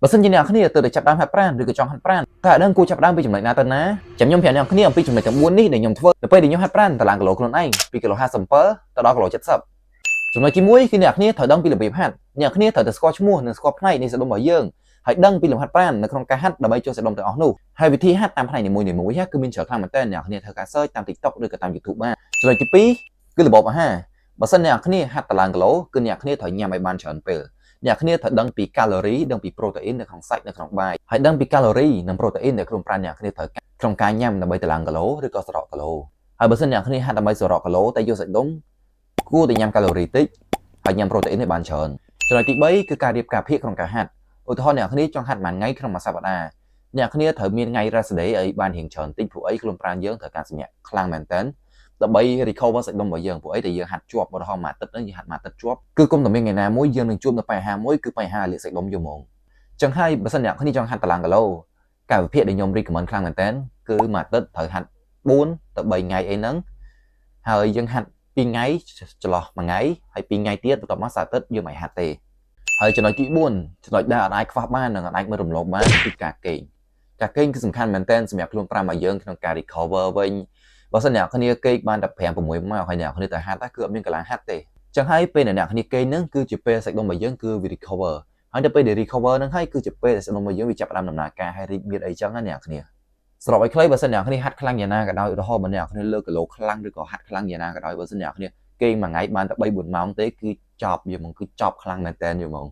បើសិនជាអ្នកគ្នាទៅតែចាប់ដើមហាត់ប្រាណឬក៏ចង់ហាត់ប្រាណតែដឹងគួរចាប់ដើមពីចំណុចណាទៅណាចាំខ្ញុំប្រាប់អ្នកគ្នាអំពីចំណុចទាំង4នេះដែលខ្ញុំធ្វើនៅពេលដែលខ្ញុំហាត់ប្រាណតឡើងគីឡូខ្លួនឯងពីគីឡូ57ទៅដល់គីឡូ70ចំណុចទី1គឺអ្នកគ្នាត្រូវដឹងពីរបៀបហាត់អ្នកគ្នាត្រូវតែស្គាល់ឈ្មោះនិងស្គាល់ផ្នែកនៃសាច់ដុំរបស់យើងហើយដឹងពីលំហាត់ប្រាណនៅក្នុងការហាត់ដើម្បីចូលសាច់ដុំទាំងអស់នោះហើយវិធីហាត់តាមផ្នែកនីមួយៗគឺមានច្រើនខ្លាំងមែនទែនអ្នកគ្នាធ្វើការ search តាម TikTok ឬក៏តាម YouTube បានចំណុចទី2គឺរបបអាហារបើសិនអ្នកគ្នាហាត់តឡើងគីឡូគឺអ្នកគ្នាត្រូវញ៉ាំឲ្យបានច្រើនពេលអ្នកគ្នាត្រូវដឹងពីកាឡូរីដឹងពីប្រូតេអ៊ីននៅក្នុងសាច់នៅក្នុងបាយហើយដឹងពីកាឡូរីនិងប្រូតេអ៊ីនដែលខ្លួនប្រាណអ្នកគ្នាត្រូវការក្នុងការញ៉ាំដើម្បីតឡើងគីឡូឬក៏សរកគីឡូហើយបើសិនអ្នកគ្នាហាត់ដើម្បីសរកគីឡូតែយកសាច់ដុំគួរតែញ៉ាំកាឡូរីតិចហើយញ៉ាំប្រូតេអ៊ីនឲ្យបានច្រើនចំណុចទី3គឺការរៀបការភាគក្នុងការហាត់ឧទាហរណ៍អ្នកគ្នាចង់ហាត់មួយថ្ងៃក្នុងមួយសប្តាហ៍អ្នកគ្នាត្រូវមានថ្ងៃ rest day ឲ្យបានរៀងច្រើនតិចព្រោះអីខ្លួនប្រាណយើងត្រូវការសម្រាកខ្លាំងមែនតើដើម្បី recover សាច់ដុំរបស់យើងព្រោះអីតែយើងហាត់ជាប់ឧទាហរណ៍មួយអាទិត្យហ្នឹងយើងហាត់មួយអាទិត្យជាប់គឺគុំតែមានថ្ងៃណាមួយយើងនឹងជួបនៅបញ្ហាមួយគឺបញ្ហាលាកសាច់ដុំយើងហ្មងចឹងហើយបើសិនអ្នកគ្នាចង់ហាត់តឡើងគីឡូកាលវិភាគដែលខ្ញុំ recommend ខ្លាំងមែនតើគឺមួយអាទិត្យត្រូវហាត់4ទៅ3ថ្ងៃអីហ្នឹងហើយយើងហាត់2ថ្ងៃចន្លោះមួយថ្ងៃហើយ2ថ្ងៃទៀតបន្ទាប់មកសៅរ៍អាទិត្យយើងមិនហាត់ទេហើយចំណុចទី4ចំណុចដែលអាចខ្វះបាននិងអាចមើលរំលងបានគឺការគេងគឺសំខាន់មែនតើសម្រាប់ខ្លួនប្រាណរបស់យើងក្នុងការ recover វិញបើសិនអ្នកគ្នាគេងបានតែ5 6ម៉ោងហើយអ្នកគ្នាទៅហាត់គឺអត់មានកន្លងហាត់ទេចឹងហើយពេលដែលអ្នកគ្នាគេងហ្នឹងគឺជាពេលសាច់ដុំរបស់យើងគឺវា recover ហើយដល់ពេលដែល recover ហ្នឹងហើយគឺជាពេលដែលសាច់ដុំរបស់យើងវាចាប់ផ្ដើមដំណើរការហើយរីកមានអីចឹងណាអ្នកគ្នាសរុបឲ្យខ្លីបើសិនអ្នកគ្នាហាត់ខ្លាំងយ៉ាងណាក៏ដោយឧទាហរណ៍បើអ្នកគ្នាលើកគីឡូខ្លាំងឬក៏ហាត់ខ្លាំងយ៉ាងណាក៏ដោយបើសិនអ្នកគ្នាគេងមួយថ្ងៃបានតែ3 4ម៉ោងទេគឺចប់យល់ហ្មងគឺចប់ខ្លាំងមែនតើយល់ហ្មង